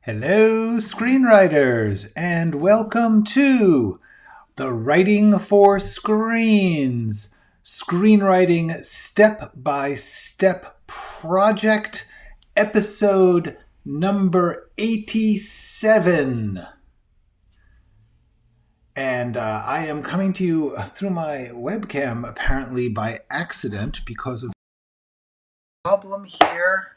Hello, screenwriters, and welcome to the Writing for Screens Screenwriting Step-by-Step Project, episode number 87. And I am coming to you through my webcam, apparently by accident, because of a problem here.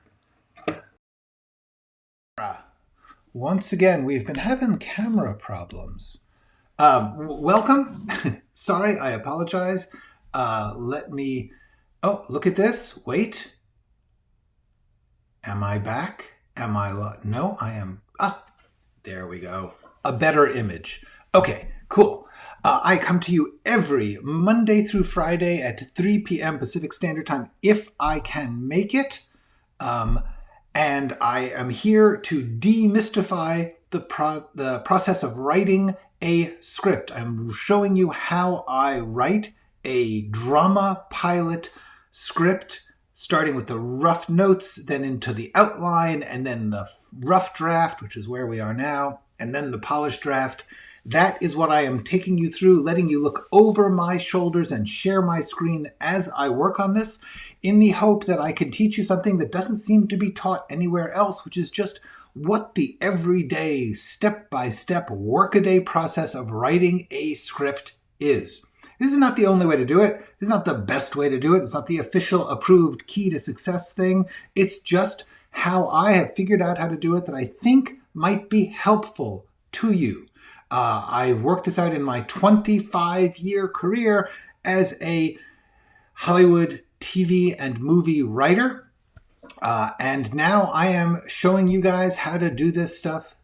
Once again, we've been having camera problems. Welcome. Sorry, I apologize. Let me... Oh, look at this. Wait. Am I back? Am I... No, I am... Ah, there we go. A better image. Okay, cool. I come to you every Monday through Friday at 3 p.m. Pacific Standard Time, if I can make it. And I am here to demystify the process of writing a script. I'm showing you how I write a drama pilot script, starting with the rough notes, then into the outline, and then the rough draft, which is where we are now, and then the polished draft. That is what I am taking you through, letting you look over my shoulders and share my screen as I work on this, in the hope that I can teach you something that doesn't seem to be taught anywhere else, which is just what the everyday, step-by-step, workaday process of writing a script is. This is not the only way to do it. This is not the best way to do it. It's not the official approved key to success thing. It's just how I have figured out how to do it that I think might be helpful to you. I worked this out in my 25-year career as a Hollywood TV and movie writer. And now I am showing you guys how to do this stuff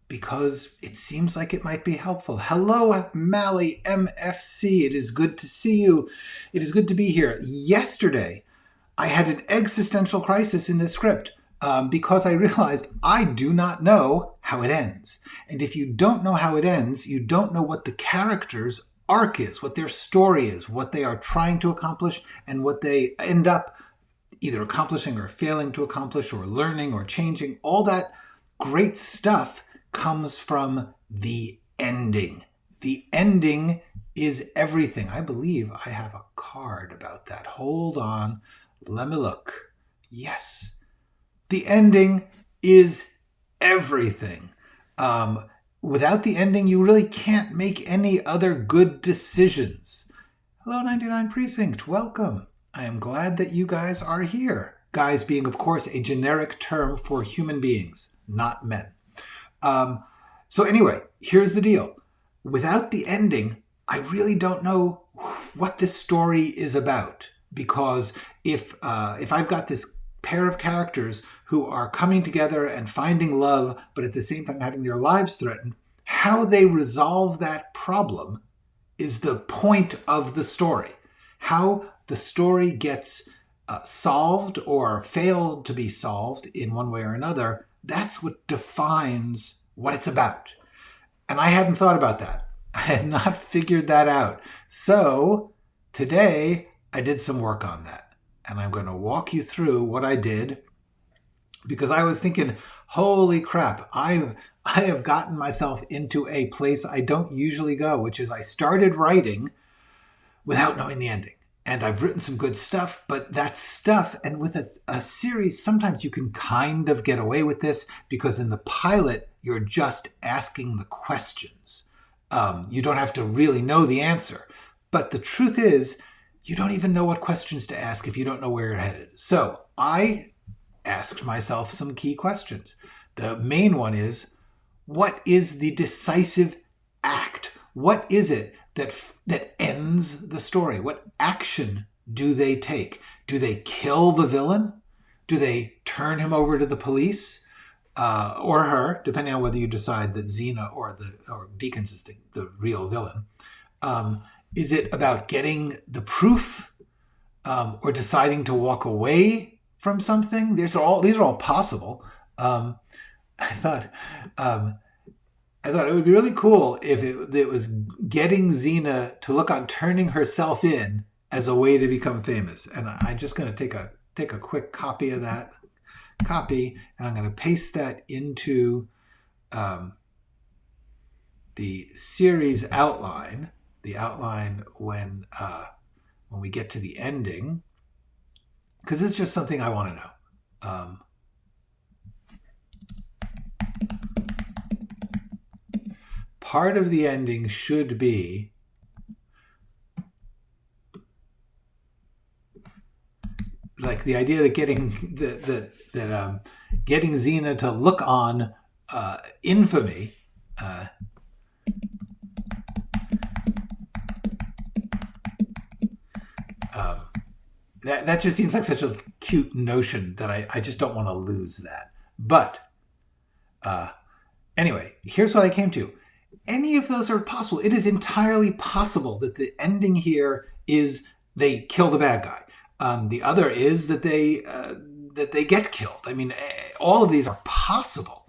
because it seems like it might be helpful. Hello, Mally MFC. It is good to see you. It is good to be here. Yesterday, I had an existential crisis in this script. Because I realized I do not know how it ends. And if you don't know how it ends, you don't know what the character's arc is, what their story is, what they are trying to accomplish, and what they end up either accomplishing or failing to accomplish or learning or changing. All that great stuff comes from the ending. The ending is everything. I believe I have a card about that. Hold on. Let me look. Yes. The ending is everything. Without the ending, you really can't make any other good decisions. Hello, 99 Precinct. Welcome. I am glad that you guys are here. Guys being, of course, a generic term for human beings, not men. So anyway, here's the deal. Without the ending, I really don't know what this story is about. Because if I've got this pair of characters who are coming together and finding love, but at the same time having their lives threatened, how they resolve that problem is the point of the story. How the story gets solved or failed to be solved in one way or another, that's what defines what it's about. And I hadn't thought about that. I had not figured that out. So today I did some work on that. And I'm going to walk you through what I did because I was thinking, holy crap, I have gotten myself into a place I don't usually go, which is I started writing without knowing the ending. And I've written some good stuff, but that stuff, and with a series, sometimes you can kind of get away with this because in the pilot, you're just asking the questions. You don't have to really know the answer. But the truth is, you don't even know what questions to ask if you don't know where you're headed. So I asked myself some key questions. The main one is, what is the decisive act? What is it that ends the story? What action do they take? Do they kill the villain? Do they turn him over to the police? Or her, depending on whether you decide that Xena or Deacons is the real villain. Is it about getting the proof or deciding to walk away from something? These are all possible. I thought it would be really cool if it was getting Xena to look on turning herself in as a way to become famous. And I'm just going to take a quick copy of that. And I'm going to paste that into the series outline, the outline when we get to the ending, because this is just something I want to know. Part of the ending should be like the idea that getting getting Xena to look on infamy. That just seems like such a cute notion that I just don't want to lose that. But anyway, here's what I came to. Any of those are possible. It is entirely possible that the ending here is they kill the bad guy. The other is that they get killed. I mean, all of these are possible.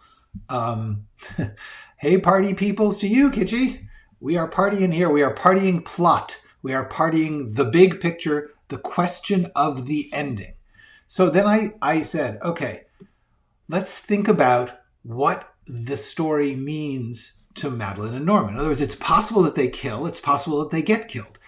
Hey, party peoples, to you, Kitschy. We are partying here. We are partying plot. We are partying the big picture, the question of the ending. So then I said, okay, let's think about what the story means to Madeline and Norman. In other words, it's possible that they kill. It's possible that they get killed.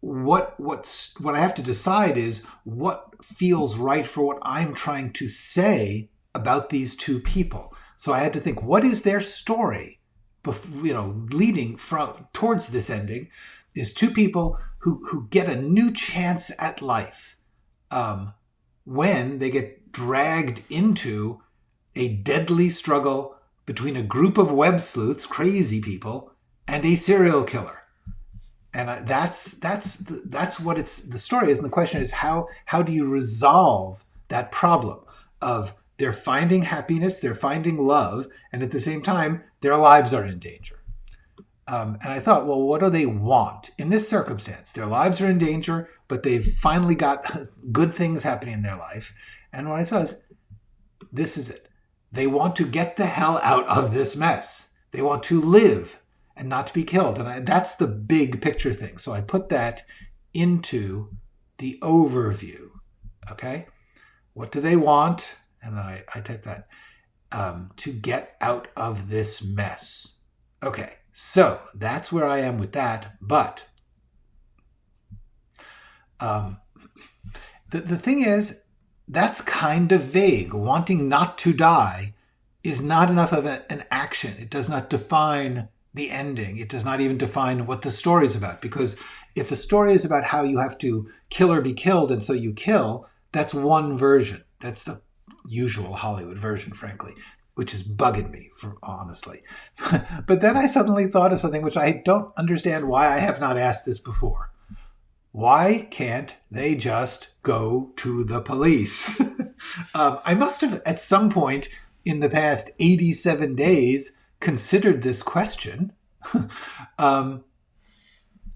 What I have to decide is what feels right for what I'm trying to say about these two people. So I had to think, what is their story? Leading towards this ending is two people who get a new chance at life when they get dragged into a deadly struggle between a group of web sleuths, crazy people, and a serial killer. And that's what the story is. And the question is, how do you resolve that problem of they're finding happiness, they're finding love, and at the same time, their lives are in danger. And I thought, well, what do they want in this circumstance? Their lives are in danger, but they've finally got good things happening in their life. And what I saw is, this is it. They want to get the hell out of this mess. They want to live and not to be killed. And that's the big picture thing. So I put that into the overview. Okay? What do they want? And then I typed that. To get out of this mess. Okay. So that's where I am with that. But the thing is, that's kind of vague. Wanting not to die is not enough of an action. It does not define the ending. It does not even define what the story is about. Because if a story is about how you have to kill or be killed and so you kill, that's one version. That's the usual Hollywood version, frankly, which is bugging me, honestly. But then I suddenly thought of something which I don't understand why I have not asked this before. Why can't they just go to the police? I must have, at some point in the past 87 days, considered this question.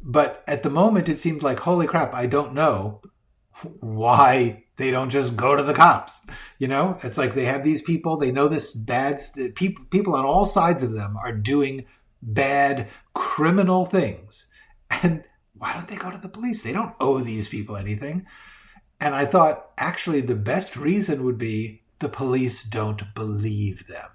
But at the moment, it seemed like, holy crap, I don't know why they don't just go to the cops. It's like they have these people, they know this bad, people on all sides of them are doing bad criminal things. And why don't they go to the police? They don't owe these people anything. And I thought, actually, the best reason would be the police don't believe them.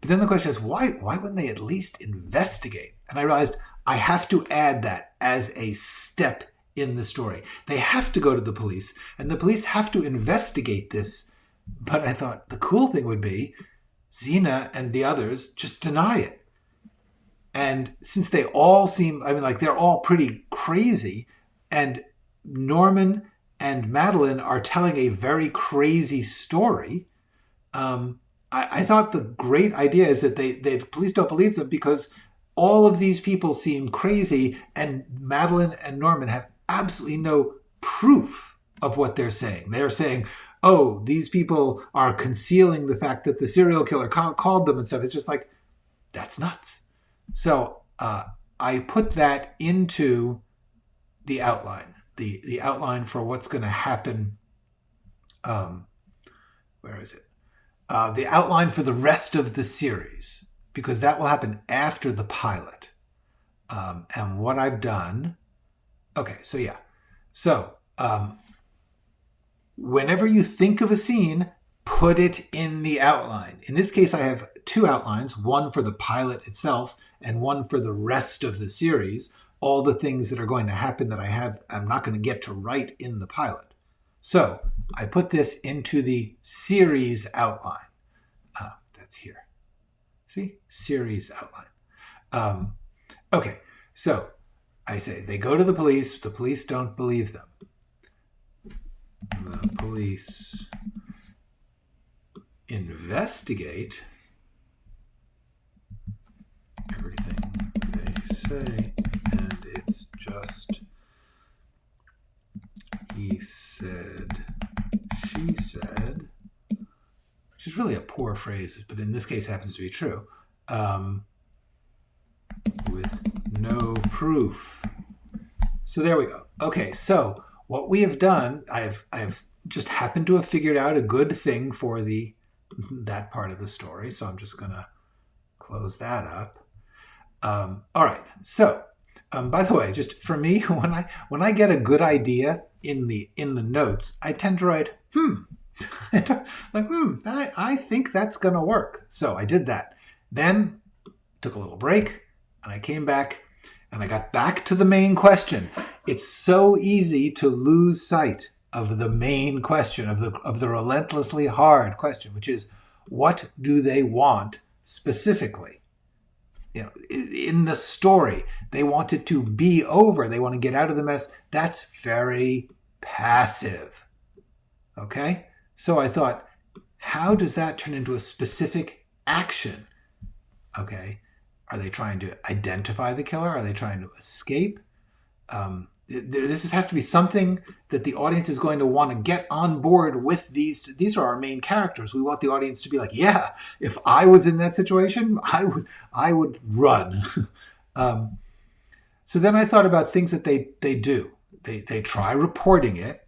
But then the question is, why wouldn't they at least investigate? And I realized I have to add that as a step in the story. They have to go to the police, and the police have to investigate this. But I thought the cool thing would be Xena and the others just deny it. And since they all seem, they're all pretty crazy, and Norman and Madeline are telling a very crazy story, I thought the great idea is that the police don't believe them because all of these people seem crazy, and Madeline and Norman have absolutely no proof of what they're saying. They're saying, oh, these people are concealing the fact that the serial killer called them and stuff. It's just like, that's nuts. So I put that into the outline, the outline for what's going to happen. Where is it? The outline for the rest of the series, because that will happen after the pilot. And what I've done. Okay, so yeah. So whenever you think of a scene, put it in the outline. In this case, I have 2 outlines, one for the pilot itself and one for the rest of the series, all the things that are going to happen that I'm not going to get to write in the pilot. So I put this into the series outline. That's here. See? Series outline. Okay, so I say they go to the police don't believe them. The police investigate everything they say, and it's just he said, she said, which is really a poor phrase, but in this case happens to be true, with no proof. So there we go. Okay, so what we have done, I've just happened to have figured out a good thing for that part of the story. So I'm just going to close that up. All right. So, by the way, just for me, when I get a good idea in the notes, I tend to write, I think that's going to work. So I did that. Then took a little break and I came back and I got back to the main question. It's so easy to lose sight of the main question, of the relentlessly hard question, which is, what do they want specifically? You know, in the story, they want it to be over. They want to get out of the mess. That's very passive. Okay? So I thought, how does that turn into a specific action? Okay? Are they trying to identify the killer? Are they trying to escape? This has to be something that the audience is going to want to get on board with. These are our main characters. We want the audience to be like, yeah, if I was in that situation, I would run. So then I thought about things that they do. They try reporting it,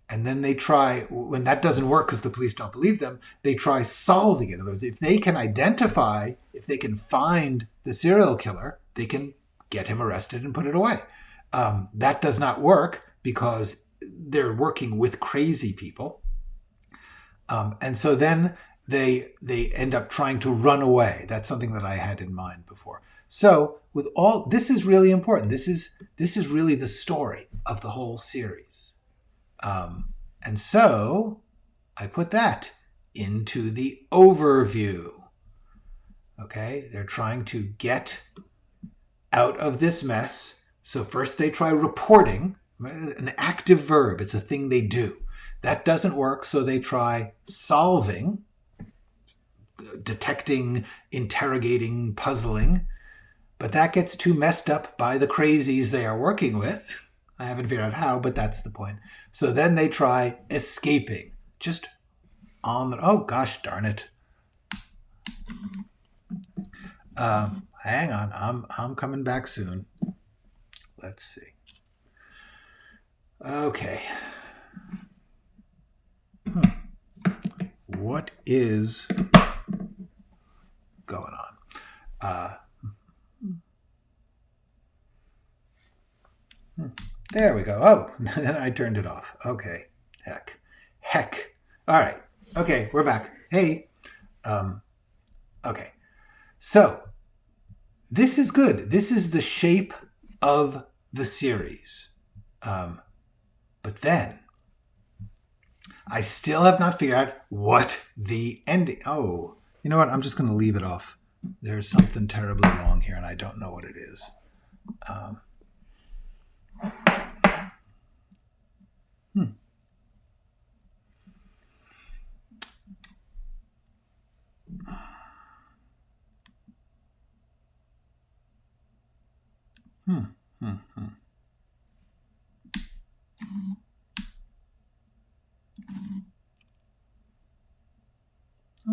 and then they try, when that doesn't work because the police don't believe them, they try solving it. In other words, if they can identify, if they can find the serial killer, they can get him arrested and put it away. That does not work because they're working with crazy people. And so then they end up trying to run away. That's something that I had in mind before. So with all, this is really important. This is really the story of the whole series. And so I put that into the overview. Okay, they're trying to get out of this mess. So first they try reporting, an active verb. It's a thing they do. That doesn't work, so they try solving, detecting, interrogating, puzzling. But that gets too messed up by the crazies they are working with. I haven't figured out how, but that's the point. So then they try escaping. Just on the... Oh, gosh darn it. Hang on. I'm coming back soon. Let's see. Okay. What is going on? There we go. Oh, then I turned it off. Okay. Heck. All right. Okay, we're back. Hey. Okay. So, this is good. This is the shape of the series. But then, I still have not figured out what the ending... Oh, you know what? I'm just going to leave it off. There's something terribly wrong here, and I don't know what it is. Oh,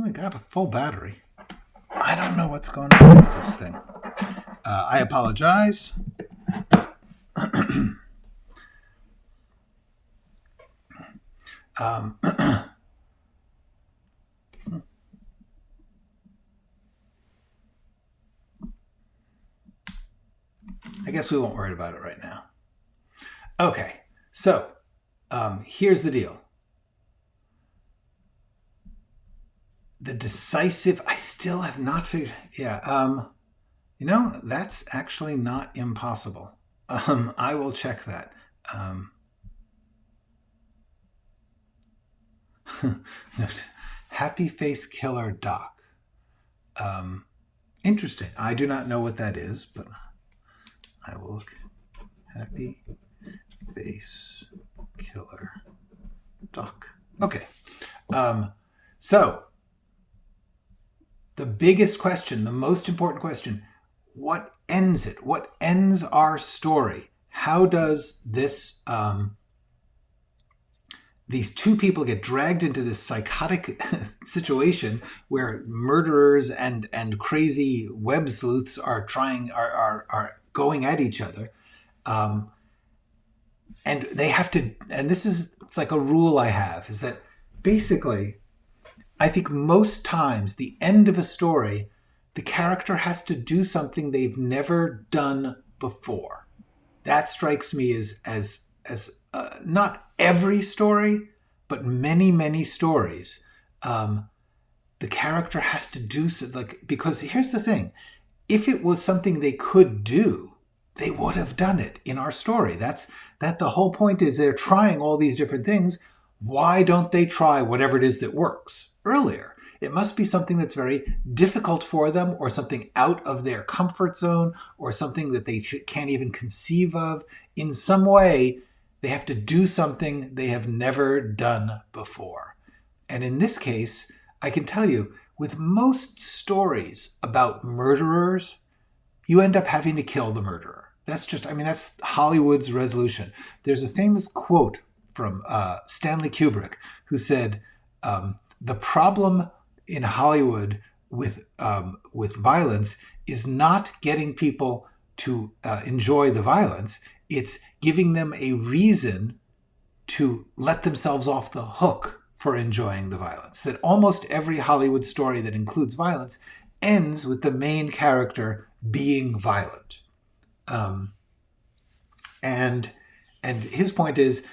I got a full battery. I don't know what's going on with this thing. I apologize. I guess we won't worry about it right now. Okay, so here's the deal. The decisive, I still have not figured. Yeah. That's actually not impossible. I will check that. Note, Happy Face Killer Doc. Interesting. I do not know what that is, but I will look. Happy Face Killer Doc. Okay. So the biggest question, the most important question, what ends it? What ends our story? How does this these two people get dragged into this psychotic situation where murderers and crazy web sleuths are going at each other, and they have to. And it's like a rule I have, is that basically, I think most times the end of a story, the character has to do something they've never done before. That strikes me as not every story, but many stories. The character has to do so, because here's the thing: if it was something they could do, they would have done it in our story. That the whole point is they're trying all these different things. Why don't they try whatever it is that works earlier? It must be something that's very difficult for them, or something out of their comfort zone, or something that they can't even conceive of. In some way, they have to do something they have never done before. And in this case, I can tell you, with most stories about murderers, you end up having to kill the murderer. That's Hollywood's resolution. There's a famous quote from Stanley Kubrick, who said, the problem in Hollywood with violence is not getting people to enjoy the violence. It's giving them a reason to let themselves off the hook for enjoying the violence. That almost every Hollywood story that includes violence ends with the main character being violent. And his point is,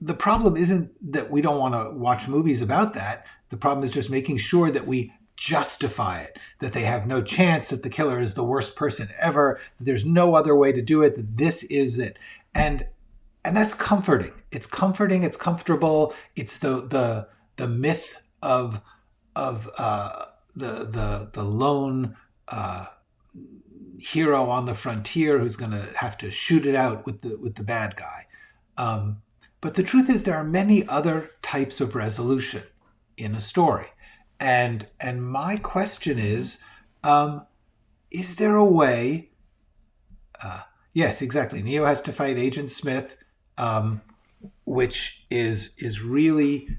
the problem isn't that we don't want to watch movies about that. The problem is just making sure that we justify it, that they have no chance, that the killer is the worst person ever, that there's no other way to do it, that this is it. And that's comforting. It's comforting. It's comfortable. It's the myth of the lone hero on the frontier who's going to have to shoot it out with the bad guy. But the truth is, there are many other types of resolution in a story. And my question is there a way? Yes, exactly. Neo has to fight Agent Smith, which is really,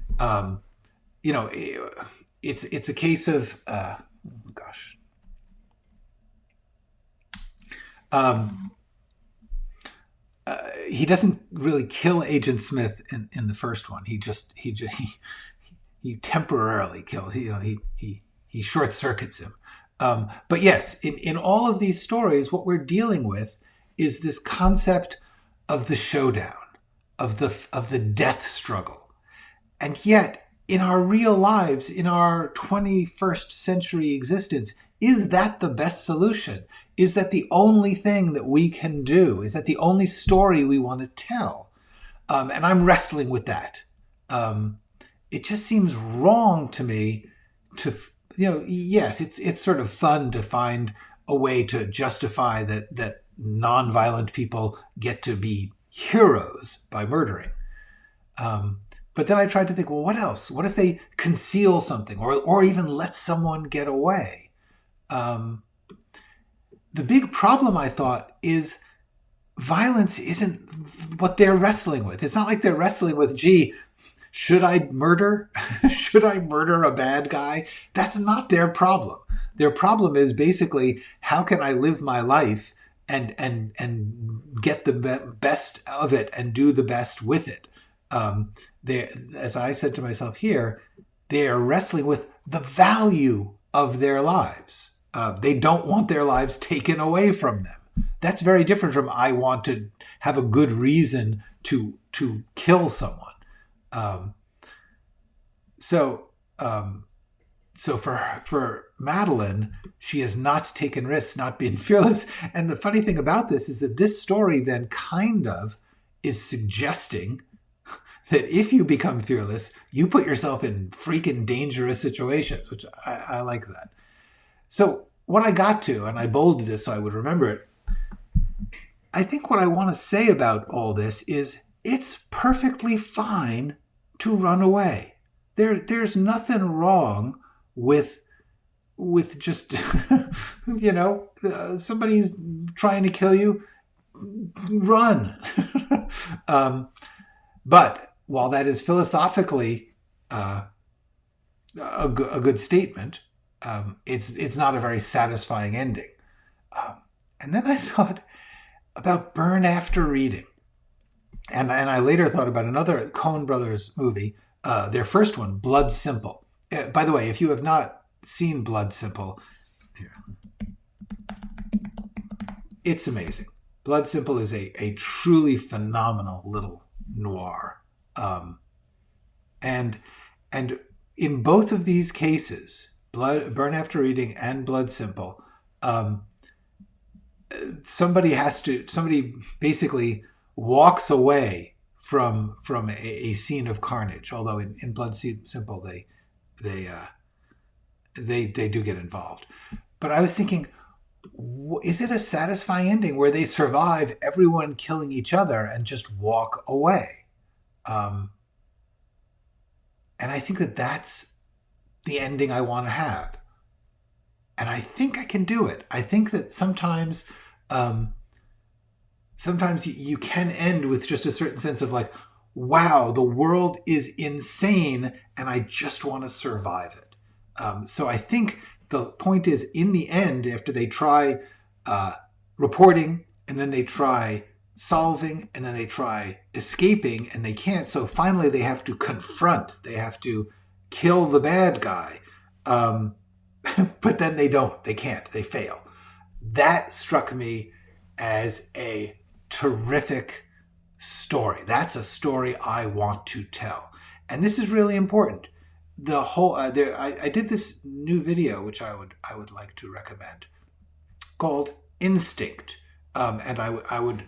it's a case of, he doesn't really kill Agent Smith in the first one. He temporarily kills. He short circuits him. But yes, in all of these stories, what we're dealing with is this concept of the showdown, of the death struggle. And yet, in our real lives, in our 21st century existence, is that the best solution? Is that the only thing that we can do? Is that the only story we want to tell? And I'm wrestling with that. It just seems wrong to me to, yes, it's sort of fun to find a way to justify that nonviolent people get to be heroes by murdering. But then I tried to think, well, what else? What if they conceal something, or even let someone get away? The big problem, I thought, is violence isn't what they're wrestling with. It's not like they're wrestling with, gee, should I murder? Should I murder a bad guy? That's not their problem. Their problem is basically, how can I live my life and get the best of it and do the best with it? As I said to myself here, they are wrestling with the value of their lives. They don't want their lives taken away from them. That's very different from, I want to have a good reason to kill someone. So so for Madeline, she has not taken risks, not been fearless. And the funny thing about this is that this story then kind of is suggesting that if you become fearless, you put yourself in freaking dangerous situations, which I like that. So what I got to, and I bolded this so I would remember it, I think what I want to say about all this is it's perfectly fine to run away. There's nothing wrong with just, somebody's trying to kill you, run. But while that is philosophically a good statement, it's not a very satisfying ending. And then I thought about burn after reading. And I later thought about another Coen Brothers movie, their first one, Blood Simple. By the way, if you have not seen Blood Simple, it's amazing. Blood Simple is a truly phenomenal little noir. And in both of these cases, Burn After Reading and Blood Simple, somebody basically walks away from a scene of carnage. Although in Blood Simple they do get involved. But I was thinking, is it a satisfying ending where they survive everyone killing each other and just walk away? And I think that's the ending I want to have. And I think I can do it. I think that sometimes you can end with just a certain sense of like, wow, the world is insane and I just want to survive it. So I think the point is, in the end, after they try reporting and then they try solving and then they try escaping and they can't, so finally they have to confront, they have to kill the bad guy. But then they can't, they fail. That struck me as a terrific story. That's a story I want to tell. And this is really important. The whole I did this new video which I would like to recommend, called Instinct, and I would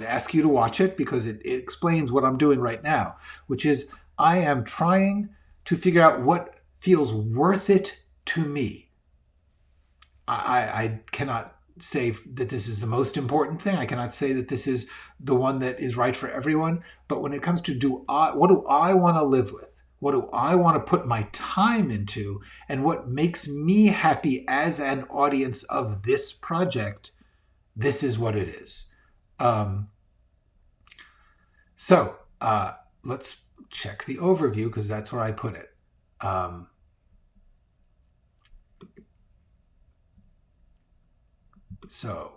ask you to watch it because it explains what I'm doing right now, which is I am trying to figure out what feels worth it to me. I cannot say that this is the most important thing. I cannot say that this is the one that is right for everyone. But when it comes to what do I want to live with? What do I want to put my time into? And what makes me happy as an audience of this project? This is what it is. So let's check the overview because that's where I put it. So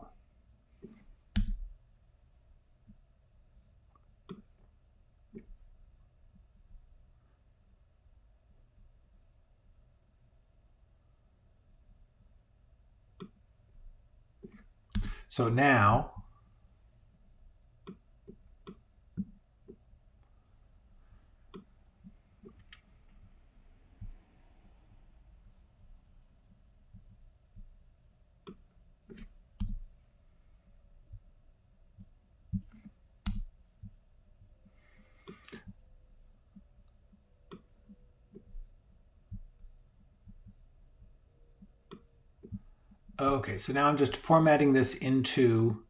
now okay, so now I'm just formatting this into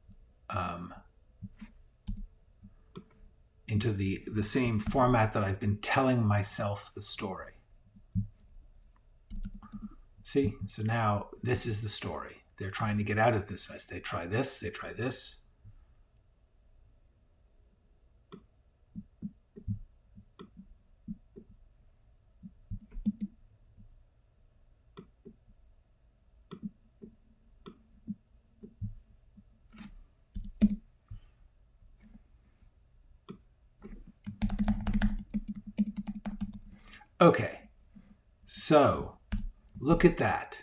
the same format that I've been telling myself the story. See? So now this is the story. They're trying to get out of this mess. They try this, they try this. Okay, so look at that.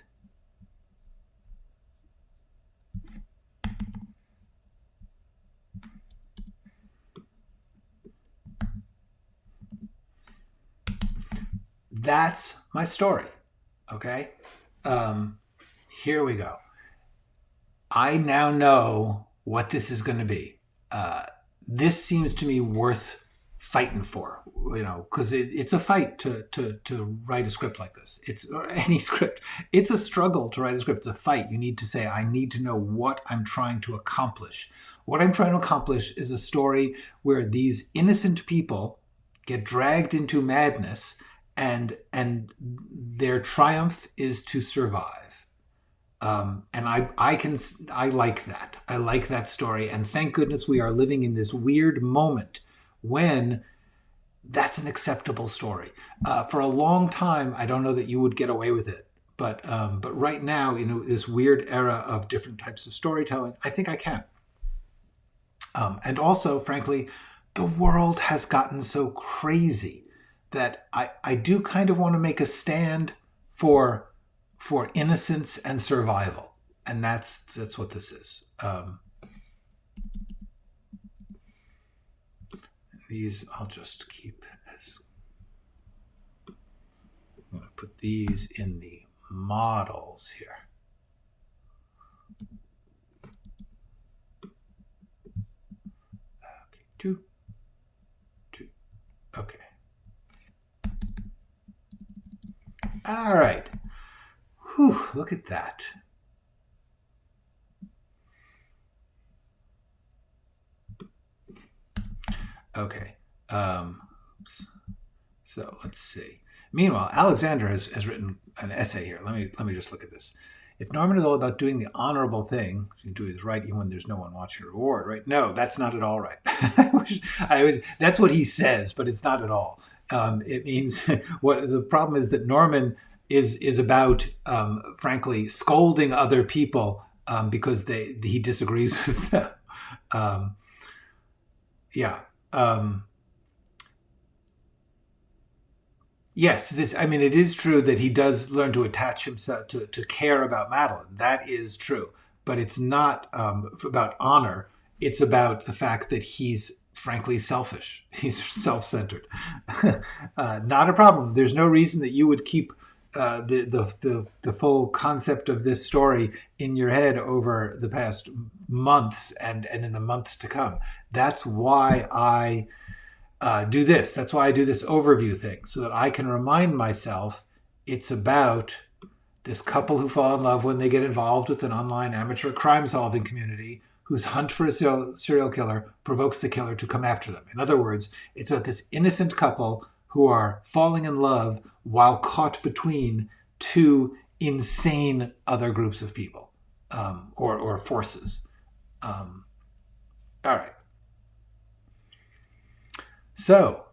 That's my story. Okay. Here we go. I now know what this is going to be. This seems to me worth fighting for, because it's a fight to write a script like this. It's or any script. It's a struggle to write a script. It's a fight. You need to say, I need to know what I'm trying to accomplish. What I'm trying to accomplish is a story where these innocent people get dragged into madness, and their triumph is to survive. And I like that. I like that story. And thank goodness we are living in this weird moment when that's an acceptable story. For a long time, I don't know that you would get away with it. But right now, in this weird era of different types of storytelling, I think I can. And also, frankly, the world has gotten so crazy that I do kind of want to make a stand for innocence and survival, and that's what this is. These I'll just keep as I'm going to put these in the models here. Okay, two. Okay. All right. Whew, look at that. Okay. Oops. So let's see. Meanwhile, Alexander has written an essay here. Let me just look at this. If Norman is all about doing the honorable thing, so you do it right even when there's no one watching a reward, right? No, that's not at all right. That's what he says, but it's not at all. It means what the problem is that Norman is about, frankly, scolding other people because he disagrees with them. Yeah. Yes, it is true that he does learn to attach himself to care about Madeline. That is true. But it's not about honor. It's about the fact that he's frankly selfish. He's self-centered. Not a problem. There's no reason that you would keep the full concept of this story in your head over the past months and in the months to come. That's why I do this. That's why I do this overview thing, so that I can remind myself it's about this couple who fall in love when they get involved with an online amateur crime-solving community whose hunt for a serial killer provokes the killer to come after them. In other words, it's about this innocent couple who are falling in love while caught between two insane other groups of people or forces. All right. So,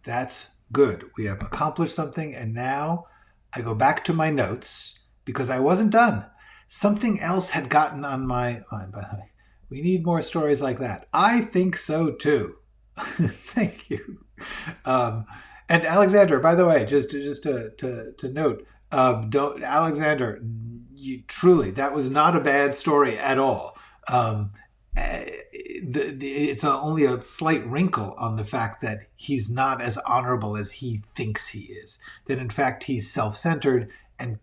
that's good. We have accomplished something, and now I go back to my notes because I wasn't done. Something else had gotten on my mind. By the way, we need more stories like that. I think so too. Thank you. And Alexander, by the way, just to note, don't Alexander, that was not a bad story at all. It's only a slight wrinkle on the fact that he's not as honorable as he thinks he is. That in fact he's self-centered and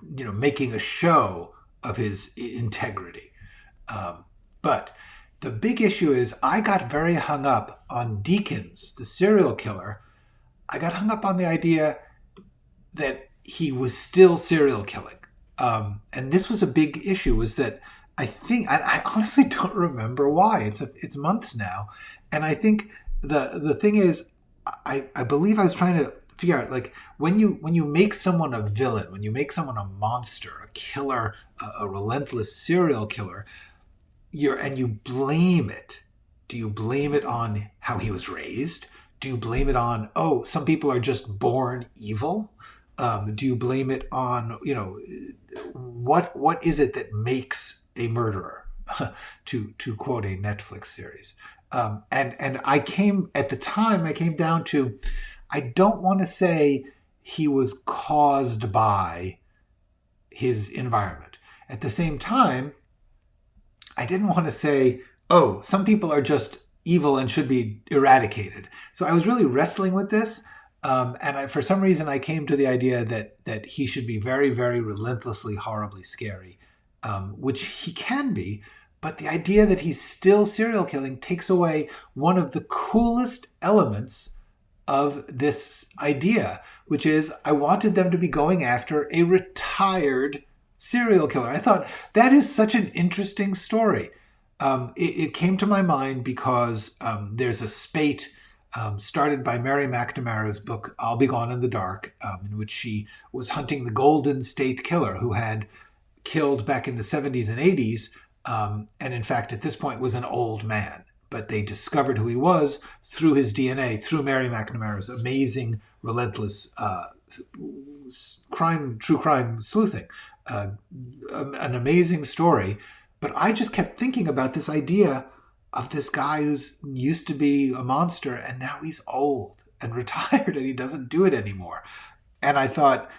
making a show of his integrity. But the big issue is I got very hung up on Deakins, the serial killer. I got hung up on the idea that he was still serial killing. And this was a big issue, was that I honestly don't remember why. It's months now. And I think the thing is, I believe I was trying to figure out, like, when you make someone a villain, when you make someone a monster, a killer, a relentless serial killer, and you blame it. Do you blame it on how he was raised? Do you blame it on, some people are just born evil? Do you blame it on, what is it that makes a murderer, to quote a Netflix series? And I came down to, I don't want to say he was caused by his environment. At the same time, I didn't want to say, some people are just evil and should be eradicated. So I was really wrestling with this. For some reason, I came to the idea that he should be very, very relentlessly, horribly scary, which he can be. But the idea that he's still serial killing takes away one of the coolest elements of this idea, which is I wanted them to be going after a retired serial killer. I thought that is such an interesting story. It came to my mind because there's a spate started by Mary McNamara's book, I'll Be Gone in the Dark, in which she was hunting the Golden State Killer who had killed back in the 70s and 80s, and in fact at this point was an old man. But they discovered who he was through his DNA, through Mary McNamara's amazing, relentless true crime sleuthing. An amazing story. But I just kept thinking about this idea of this guy who's used to be a monster and now he's old and retired and he doesn't do it anymore. And I thought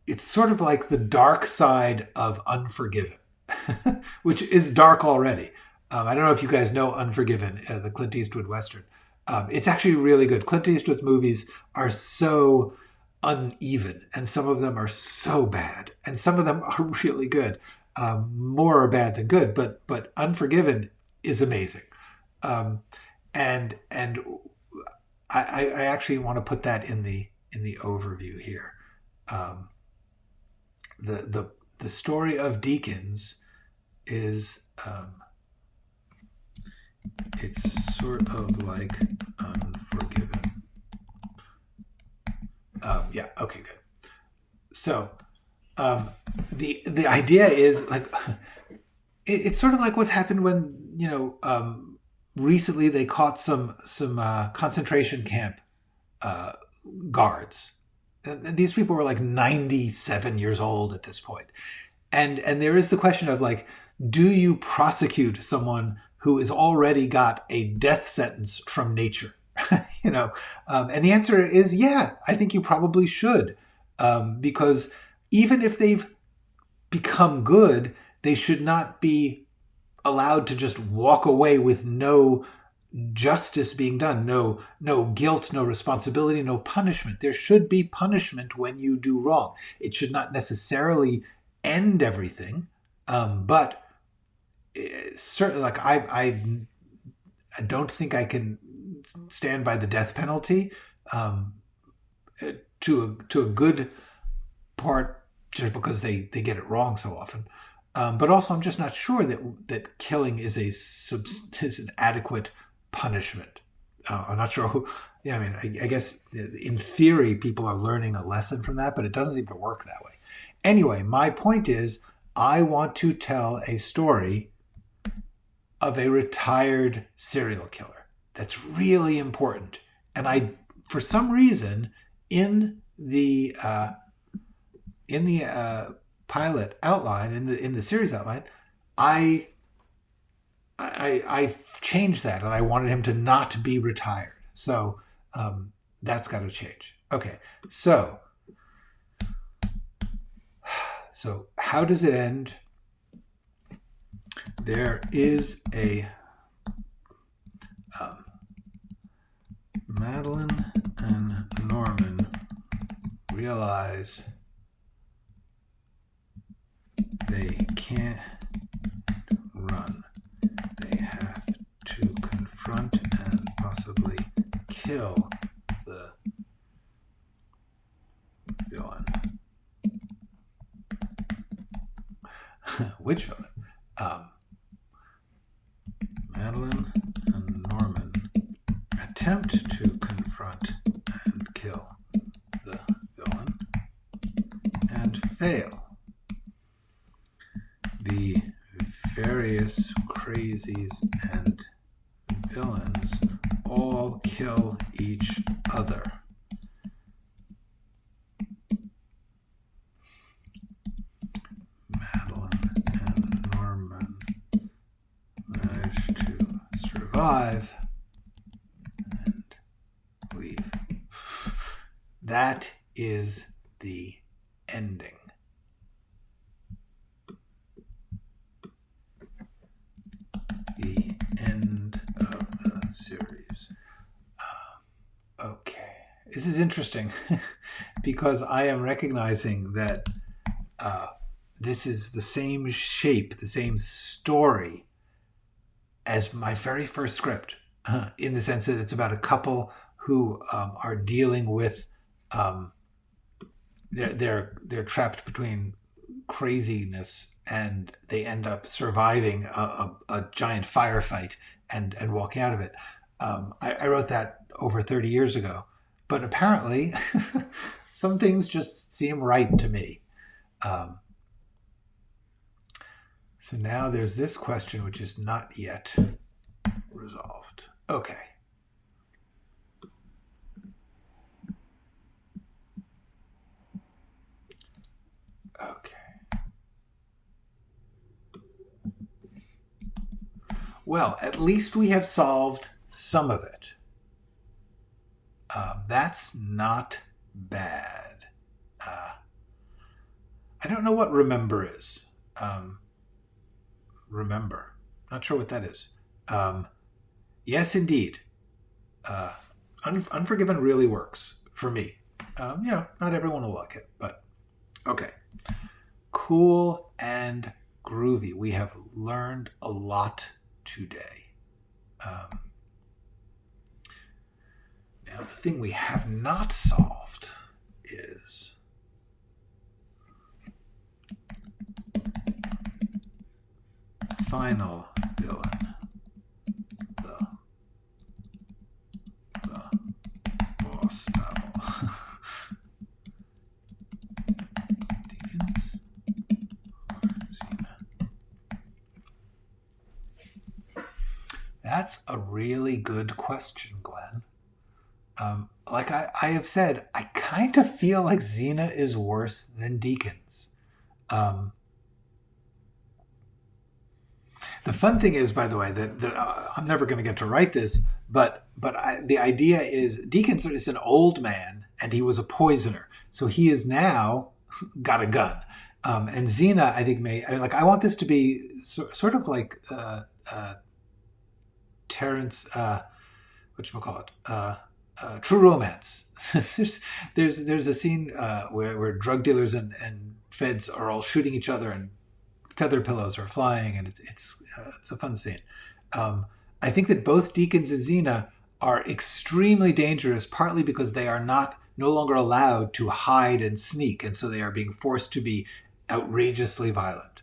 it's sort of like the dark side of Unforgiven, which is dark already. I don't know if you guys know Unforgiven, the Clint Eastwood Western. It's actually really good. Clint Eastwood's movies are so uneven, and some of them are so bad, and some of them are really good. More are bad than good, but Unforgiven is amazing. And I actually want to put that in the overview here. The story of Deakins is it's sort of like Unforgiven. Yeah. Okay. Good. So the idea is like it's sort of like what happened when recently they caught some concentration camp guards. And these people were like 97 years old at this point. And there is the question of like, do you prosecute someone who has already got a death sentence from nature? And the answer is, yeah, I think you probably should. Because even if they've become good, they should not be allowed to just walk away with no justice being done, no guilt, no responsibility, no punishment. There should be punishment when you do wrong. It should not necessarily end everything, but certainly, like I don't think I can stand by the death penalty to a good part, just because they get it wrong so often. But also, I'm just not sure that killing is an adequate punishment. I'm not sure who. Yeah, I mean, I guess in theory people are learning a lesson from that, but it doesn't seem to work that way. Anyway, my point is, I want to tell a story of a retired serial killer. That's really important. And for some reason, in the pilot outline, in the series outline, I changed that, and I wanted him to not be retired. So that's got to change. Okay, so how does it end? There is a Madeline and Norman realize they can't run. They have to confront and possibly kill the villain. Which villain? Madeline and Norman attempt to confront and kill the villain and fail. The various crazies and villains all kill each other. Madeline and Norman manage to survive and leave. That is the ending. The end of the series. Okay. Is is interesting because I am recognizing that this is the same shape, the same story as my very first script, in the sense that it's about a couple who are dealing with they're trapped between craziness, and they end up surviving a giant firefight and walking out of it. I wrote that over 30 years ago, but apparently some things just seem right to me. So now there's this question, which is not yet resolved. Okay. Okay. Well, at least we have solved some of it. That's not bad. I don't know what remember is. Remember. Not sure what that is. Yes, indeed. Unforgiven really works for me. Not everyone will like it, but okay. Cool and groovy. We have learned a lot today. Now, the thing we have not solved is final villain, the boss battle. Deacons or Xena? That's a really good question, Glenn. Like I have said, I kind of feel like Xena is worse than Deacons. The fun thing is, by the way, that I'm never going to get to write this, but the idea is Deacons is an old man, and he was a poisoner, so he is now got a gun. And Xena, I think, I want this to be sort of like Terrence, whatchamacallit, True Romance. there's a scene where drug dealers and feds are all shooting each other, and feather pillows are flying, and it's a fun scene. I think that both Deacons and Xena are extremely dangerous, partly because they are no longer allowed to hide and sneak, and so they are being forced to be outrageously violent.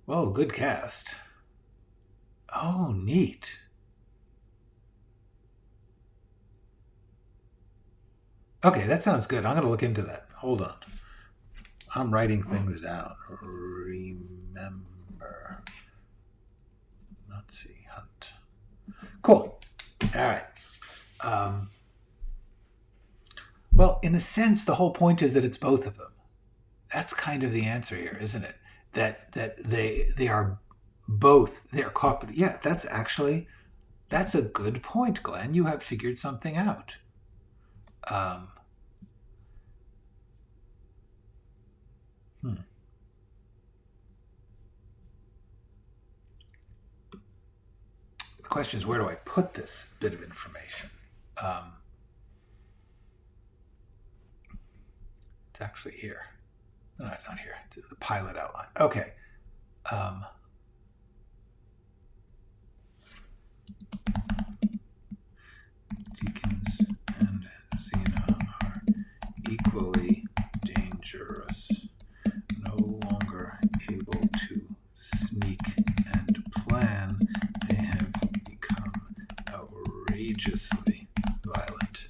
Well, good cast. Oh, neat. Okay, that sounds good. I'm going to look into that. Hold on. I'm writing things down. Remember. Let's see. Hunt. Cool. All right. Well, in a sense, the whole point is that it's both of them. That's kind of the answer here, isn't it? That they are both. They are caught. Yeah, that's a good point, Glenn. You have figured something out. The question is, where do I put this bit of information? It's actually here. No, it's not here. It's the pilot outline. Okay. Deacons and Xena are equally dangerous. No longer able to sneak and plan, they have become outrageously violent.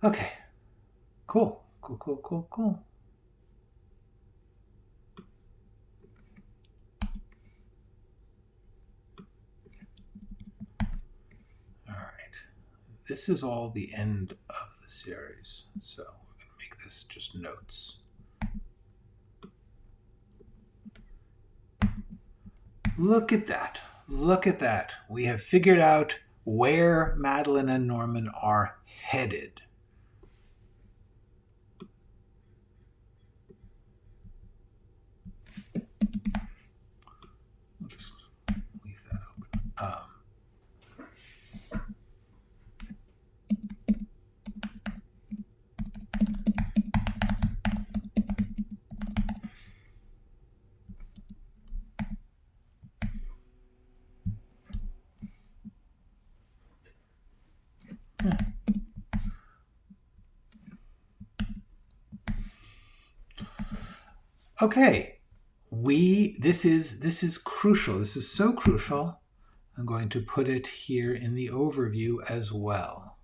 Okay. Cool. All right. This is all the end of the series, so we're going to make this just notes. Look at that. Look at that. We have figured out where Madeline and Norman are headed. Okay, this is crucial. This is so crucial. I'm going to put it here in the overview as well.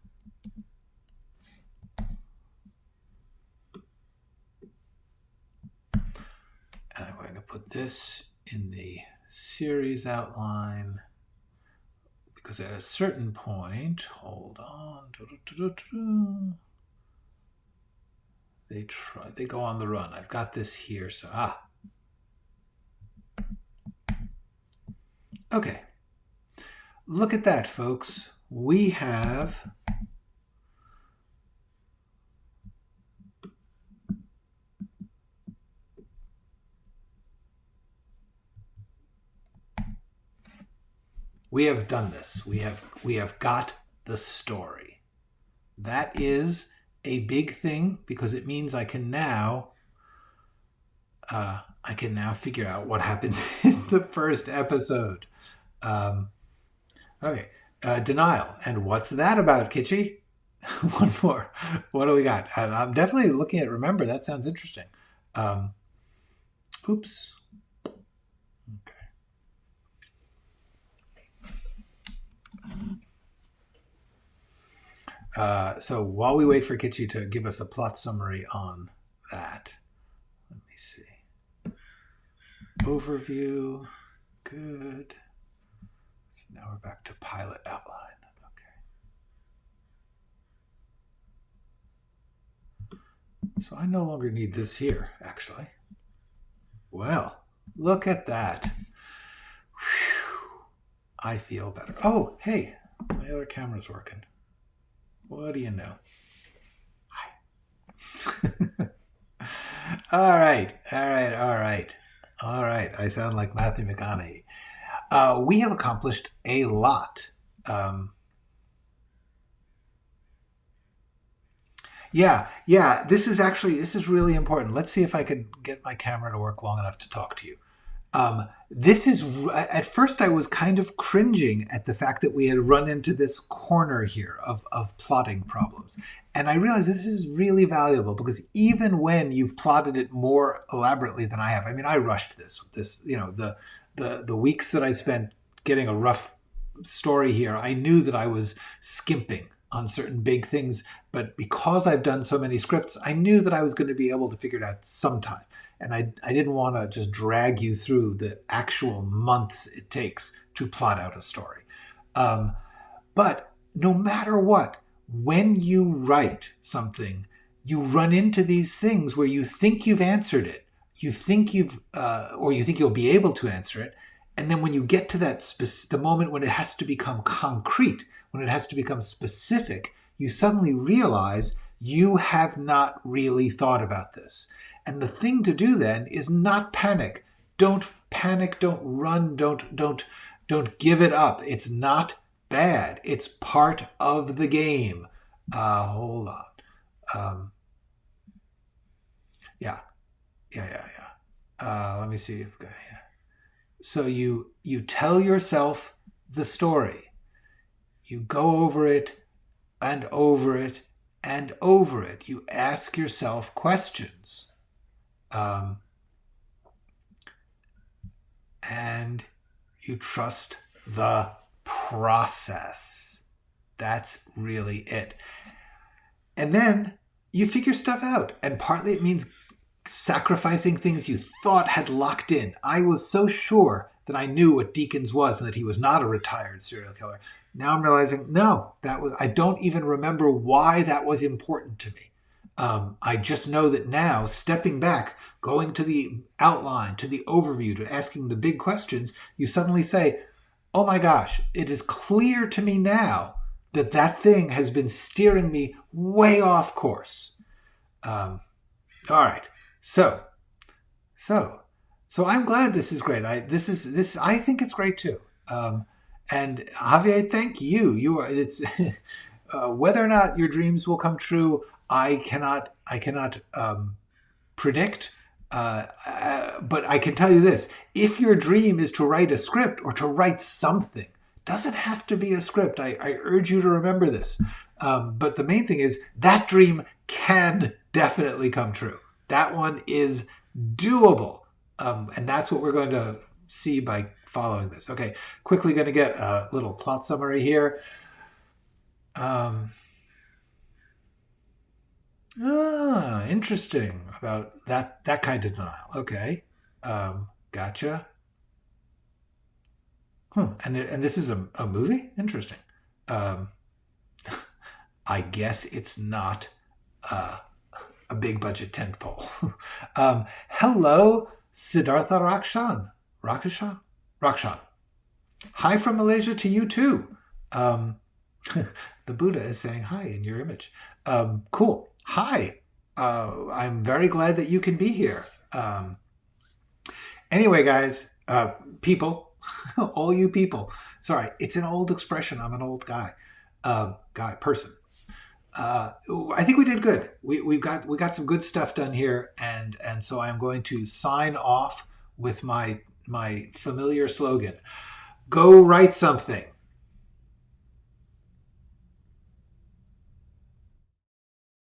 And I'm going to put this in the series outline because at a certain point, hold on, they go on the run. I've got this here, so okay. Look at that, folks. We have done this. We have got the story. That is a big thing because it means I can now figure out what happens in the first episode. Okay, denial. And what's that about, Kitschy? One more. What do we got? I'm definitely looking at remember. That sounds interesting. Oops. Okay. So while we wait for Kitschy to give us a plot summary on that, let me see. Overview. Good. So now we're back to pilot outline. Okay. So I no longer need this here, actually. Well, look at that. Whew. I feel better. Oh, hey, my other camera's working. What do you know? Hi. All right. I sound like Matthew McConaughey. We have accomplished a lot. Yeah. This is really important. Let's see if I can get my camera to work long enough to talk to you. At first I was kind of cringing at the fact that we had run into this corner here of plotting problems. And I realized this is really valuable because even when you've plotted it more elaborately than I have, I mean, I rushed this, the weeks that I spent getting a rough story here, I knew that I was skimping on certain big things, but because I've done so many scripts, I knew that I was going to be able to figure it out sometime. And I didn't want to just drag you through the actual months it takes to plot out a story. But no matter what, when you write something, you run into these things where you think you've answered it, you think you'll be able to answer it, and then when you get to the moment when it has to become concrete, when it has to become specific, you suddenly realize you have not really thought about this. And the thing to do then is not panic. Don't panic, don't run, don't give it up. It's not bad. It's part of the game. Hold on. Yeah. Let me see. So you tell yourself the story. You go over it and over it and over it. You ask yourself questions. And you trust the process. That's really it. And then you figure stuff out. And partly it means sacrificing things you thought had locked in. I was so sure that I knew what Deakins was and that he was not a retired serial killer. Now I'm realizing, no, I don't even remember why that was important to me. I just know that now, stepping back, going to the outline, to the overview, to asking the big questions, you suddenly say, oh my gosh, it is clear to me now that thing has been steering me way off course. All right. So I'm glad this is great. I think it's great too. And Javier, thank you. You are. It's whether or not your dreams will come true. I cannot. Predict. But I can tell you this: if your dream is to write a script or to write something, doesn't have to be a script. I urge you to remember this. But the main thing is that dream can definitely come true. That one is doable. And that's what we're going to see by following this. Okay, quickly going to get a little plot summary here. Interesting about that kind of denial. Okay, gotcha. And this is a movie? Interesting. Um, I guess it's not a big budget tentpole. Hello, Siddhartha Rakshan. Hi from Malaysia to you too. The Buddha is saying hi in your image. Cool. Hi. I'm very glad that you can be here. Anyway, guys, people, all you people. Sorry, it's an old expression. I'm an old guy. Person. I think we did good. We got some good stuff done here, and so I'm going to sign off with my familiar slogan: Go write something.